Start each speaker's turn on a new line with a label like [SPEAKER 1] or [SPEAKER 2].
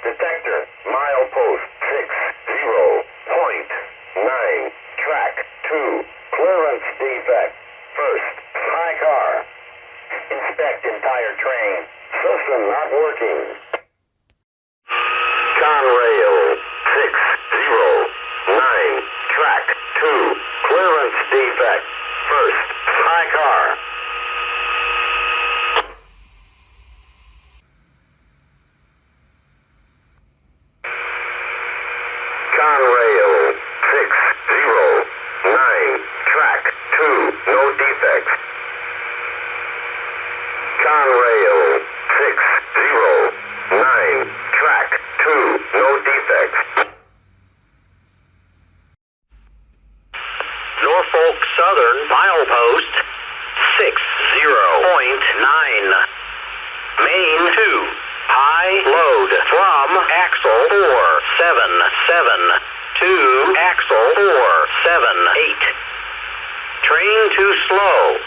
[SPEAKER 1] Detector, milepost 60.9, track 2, clearance defect. First, high car. Inspect entire train. System not working. Conrail 609, track 2, clearance defect. First, high car. Conrail 609, track 2, no defects. Conrail 609, track 2, no defects.
[SPEAKER 2] Norfolk Southern, milepost 60.9. Main 2. High load from axle 477 to axle 478. Train too slow.